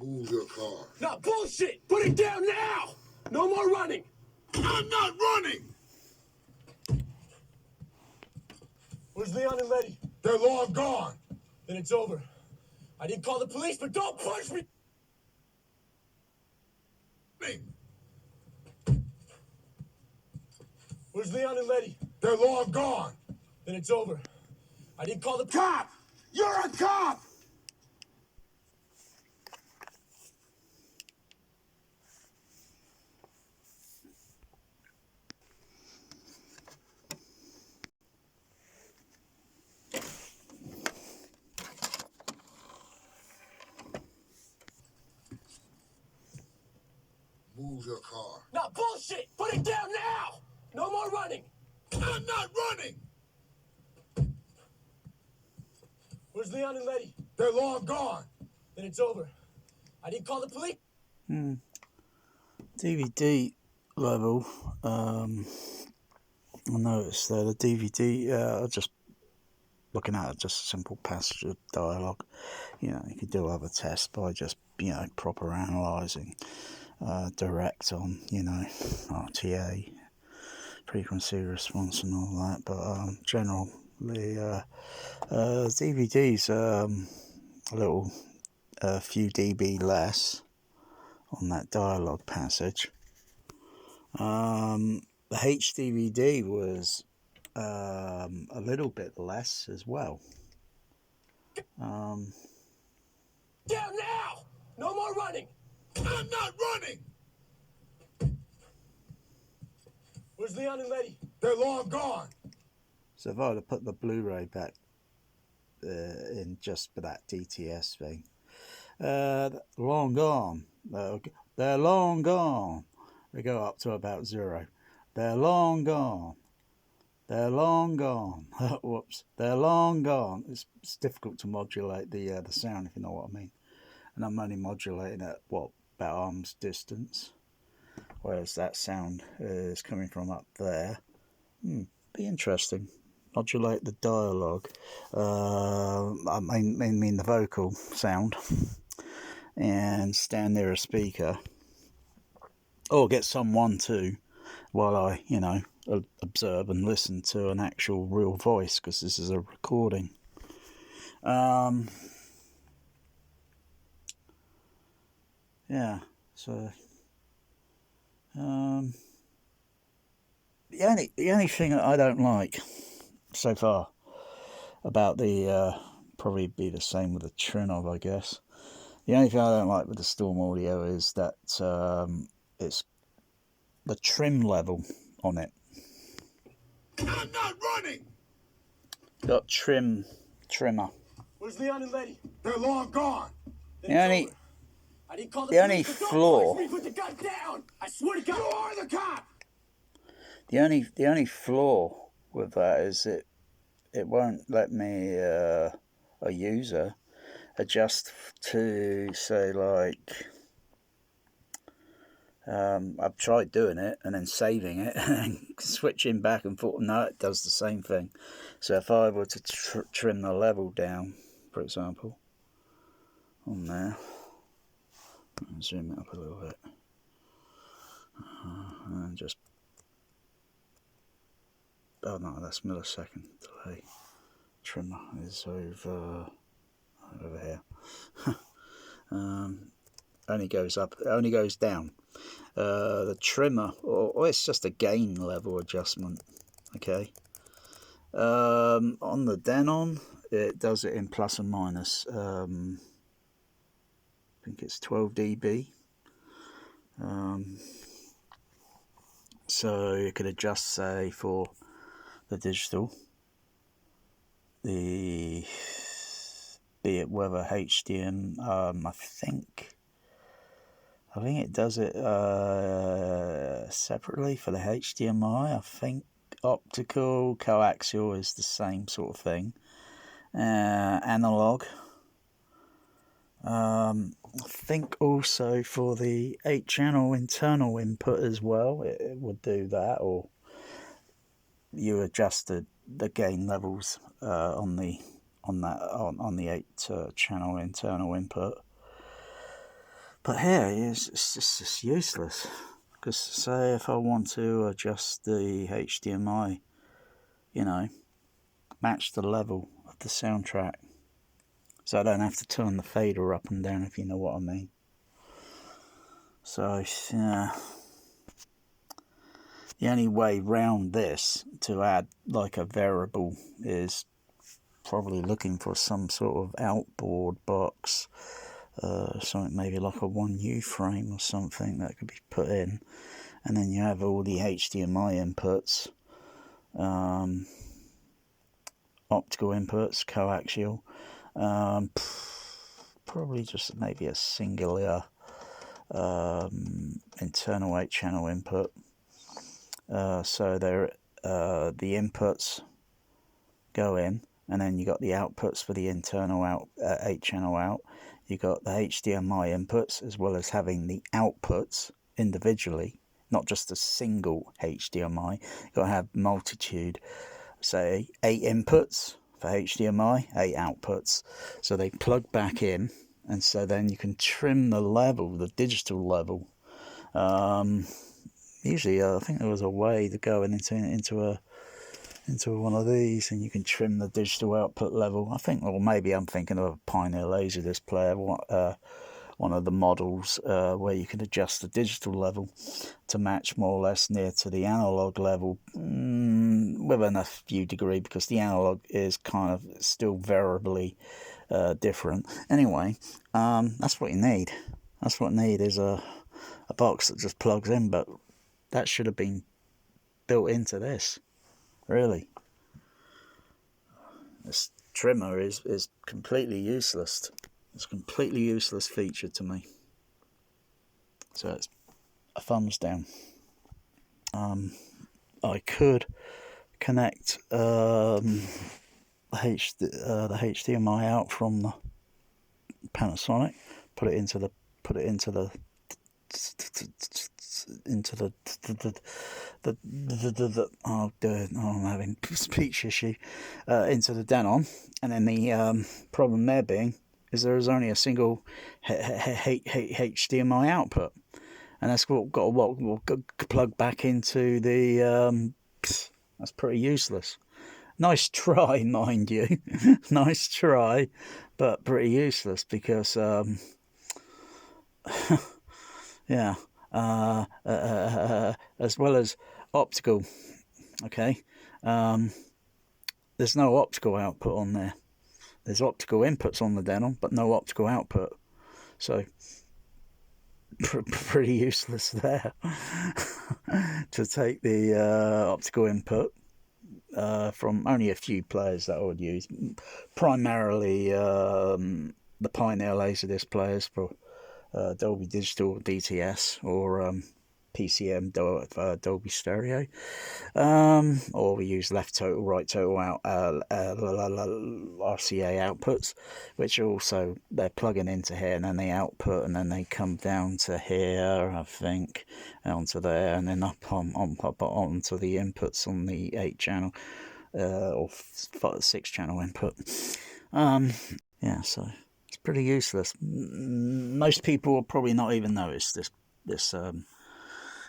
Move your car. No, bullshit! Put it down now! No more running! I'm not running! Where's Leon and Letty? They're long gone. Then it's over. I didn't call the police, but don't push me! Where's Leon and Letty? They're long gone. Then it's over. I didn't call the Cop! You're a cop! Move your car. No, bullshit! Put it down now! No more running! I'm not running! Where's Leon and Letty? They're long gone. Then it's over. I didn't call the police. DVD level. I noticed there the DVD. Just looking at it, just a simple passage of dialogue. You know, you could do other tests by just proper analysing. Direct on RTA, frequency response and all that, but generally DVD's a few dB less on that dialogue passage. The HDVD was a little bit less as well. Down now! No more running! I'm not running! Where's Leon and Letty? They're long gone. So if I were to put the Blu-ray back in just for that DTS thing, long gone. They're long gone. They go up to about 0. They're long gone. They're long gone. Whoops. They're long gone. It's difficult to modulate the sound, if you know what I mean. And I'm only modulating at about arm's distance, whereas that sound is coming from up there. Be interesting. Modulate the dialogue. I mean the vocal sound, and stand near a speaker, or get someone to, while I observe and listen to an actual real voice, because this is a recording. Yeah, so the only thing that I don't like so far about the probably be the same with the Trinog, I guess. The only thing I don't like with the Storm Audio is that it's the trim level on it. I'm not running! Got trimmer. Where's Leon and Letty? They're long gone. The only I didn't call the only police, but don't flaw. push me, put the gun down! I swear to God! You are the cop! The only flaw with that is it won't let me a user adjust to, say, like I've tried doing it and then saving it and switching back and forth. No, it does the same thing. So if I were to trim the level down, for example, on there, I'll zoom it up a little bit, and just, oh no, that's millisecond delay. Trimmer is over here. Only goes up, only goes down. The trimmer, or it's just a gain level adjustment. Okay. On the Denon, it does it in plus and minus. I think it's 12 dB. So you could adjust, say, for the digital, be it whether HDM. I think it does it separately for the HDMI. I think optical, coaxial is the same sort of thing. Analog. I think also for the 8-channel internal input as well, it would do that, or you adjusted the gain levels on the 8-channel internal input. But here, it's just useless. Because say if I want to adjust the HDMI, you know, match the level of the soundtrack, so I don't have to turn the fader up and down, if you know what I mean. So, yeah, the only way round this to add like a variable is probably looking for some sort of outboard box, something maybe like a 1U frame or something that could be put in, and then you have all the HDMI inputs, optical inputs, coaxial, probably just maybe a singular internal 8-channel input. So there, the inputs go in, and then you got the outputs for the internal 8-channel out. You got the HDMI inputs, as well as having the outputs individually, not just a single HDMI. You got to have multitude, say 8 inputs for HDMI, 8 outputs. So they plug back in, and so then you can trim the level, the digital level. Usually, I think there was a way to go into one of these, and you can trim the digital output level. I think, or maybe I'm thinking of a Pioneer Laserdisc player, one of the models where you can adjust the digital level to match more or less near to the analog level, within a few degree, because the analog is kind of still variably different. Anyway, that's what you need. That's what you need is a box that just plugs in, but that should have been built into this, really. This trimmer is completely useless. It's a completely useless feature to me. So it's a thumbs down. I could connect the HDMI out from the Panasonic, put it into the oh dear, I'm having speech issue, into the Denon, and then the problem there being is there is only a single HDMI output, and that's got to plug back into the. That's pretty useless. Nice try, mind you. Nice try, but pretty useless because yeah, as well as optical. Okay, there's no optical output on there. There's optical inputs on the Denon, but no optical output. So pretty useless there. To take the optical input from only a few players that I would use, primarily the Pioneer Laserdisc players for Dolby Digital DTS, or PCM Dolby Stereo, or we use left total, right total out RCA outputs, which also they're plugging into here, and then they output, and then they come down to here, I think, onto there, and then up onto the inputs on the 8-channel or 6-channel input. Yeah, so it's pretty useless. Most people will probably not even notice this.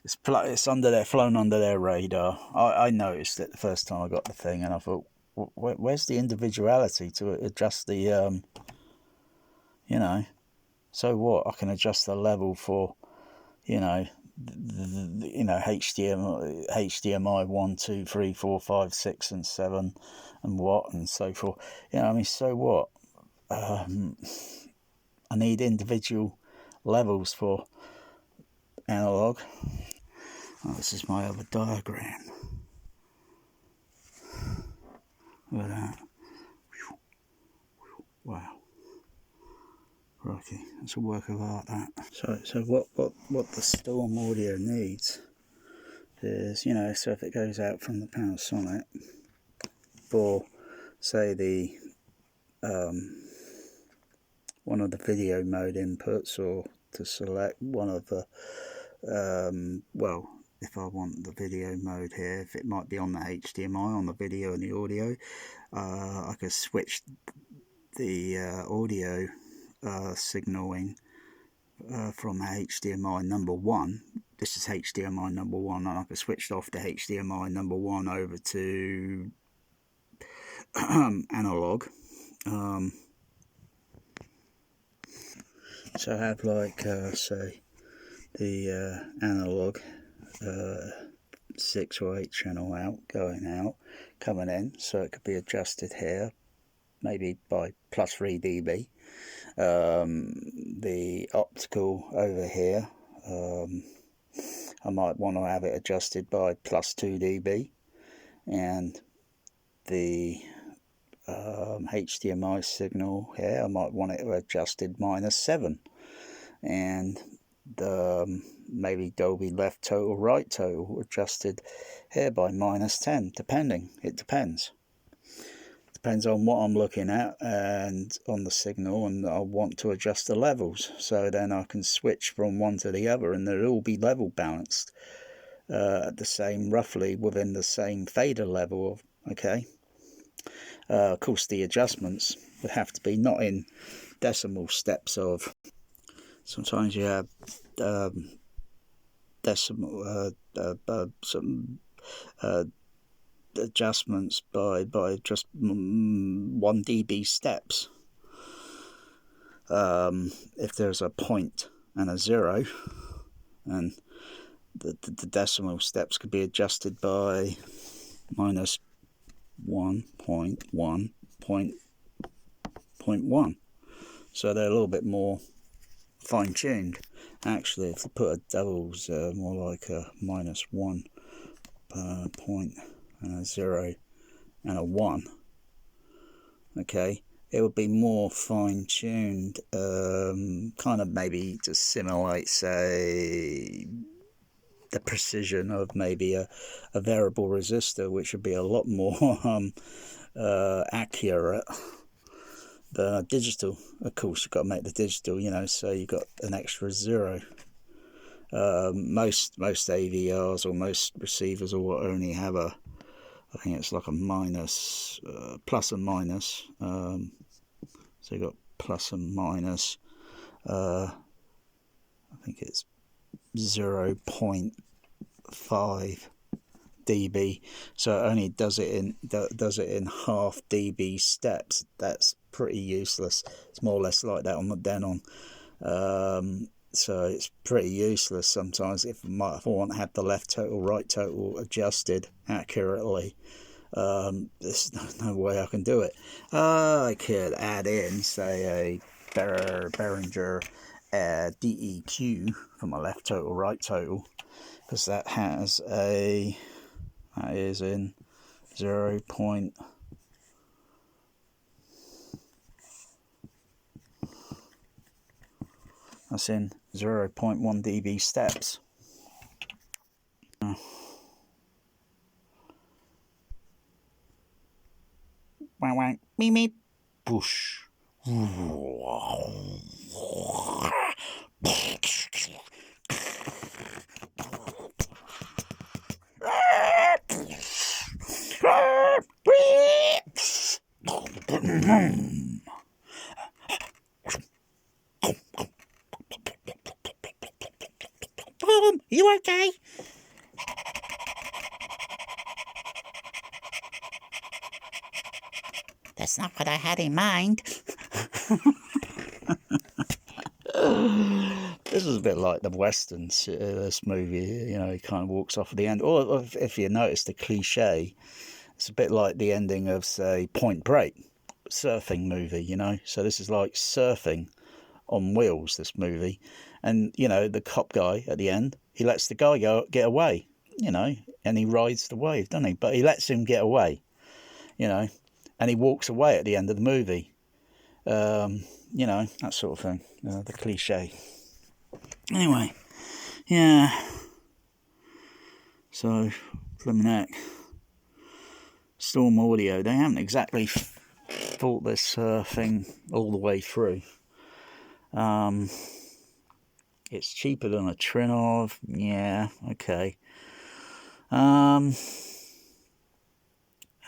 It's flown under their radar. I noticed it the first time I got the thing, and I thought, where's the individuality to adjust the, so what? I can adjust the level for, HDMI 1, 2, 3, 4, 5, 6, and 7, and what, and so forth. So what? I need individual levels for analog. Oh, this is my other diagram. Look at that. Wow. Righty, that's a work of art, that. So what the Storm Audio needs is, so if it goes out from the Panasonic for, say, the one of the video mode inputs, or to select one of the if I want the video mode here, if it might be on the HDMI, on the video and the audio, I could switch the audio signaling from HDMI number 1. This is HDMI number 1, and I can switch off the HDMI number 1 over to analog. So I have like say the analog 6 or 8 channel out, going out, coming in, so it could be adjusted here maybe by plus 3 dB. The optical over here, I might want to have it adjusted by plus 2 dB, and the HDMI signal here, I might want it adjusted minus 7, and the maybe Dolby left total, right total adjusted here by minus 10, depending. It depends on what I'm looking at and on the signal, and I want to adjust the levels, so then I can switch from one to the other and they'll all be level balanced at the same, roughly within the same fader level. Okay, of course the adjustments would have to be not in decimal steps of, sometimes you have decimal some adjustments by just 1 dB steps. If there's a point and a 0, and the decimal steps could be adjusted by minus 1.1.1, so they're a little bit more fine-tuned. Actually, if you put a double's more like a minus 1 point and a 0 and a 1, okay, it would be more fine-tuned, kind of maybe to simulate, say, the precision of maybe a variable resistor, which would be a lot more accurate than digital. Of course, you've got to make the digital, you know, so you've got an extra 0. Most AVRs or most receivers will only have a, I think it's like a minus, plus and minus. So you've got plus and minus. I think it's 0.5 dB. So it only does it in half dB steps. That's pretty useless. It's more or less like that on the Denon. So it's pretty useless sometimes if I want to have the left total, right total adjusted accurately. There's no way I can do it. I could add in, say, a Behringer DEQ for my left total, right total, because that is in 0. That's in 0.1 dB steps. Wang wang, meep meep, push. You okay? That's not what I had in mind. This is a bit like the westerns, this movie, you know, he kind of walks off at the end. Or if you notice the cliche, it's a bit like the ending of, say, Point Break, surfing movie, you know. So this is like surfing on wheels, this movie. And, you know, the cop guy at the end, he lets the guy get away, you know, and he rides the wave, doesn't he? But he lets him get away, you know, and he walks away at the end of the movie. You know, that sort of thing, the cliche. Anyway, yeah. So, Fliminec, stormaudio, they haven't exactly thought this thing all the way through. It's cheaper than a Trinov, yeah, okay. And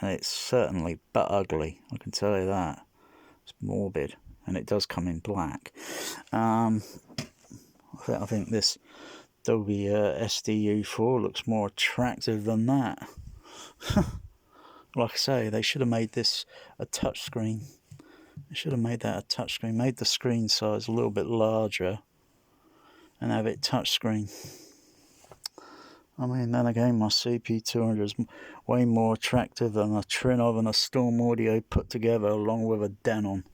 it's certainly butt ugly, I can tell you that. It's morbid, and it does come in black. I think this Dolby SDU4 looks more attractive than that. Like I say, they should have made this a touchscreen. They should have made that a touchscreen. Made the screen size a little bit larger and have it touchscreen. I mean, then again, my CP200 is way more attractive than a Trinov and a Stormaudio put together along with a Denon.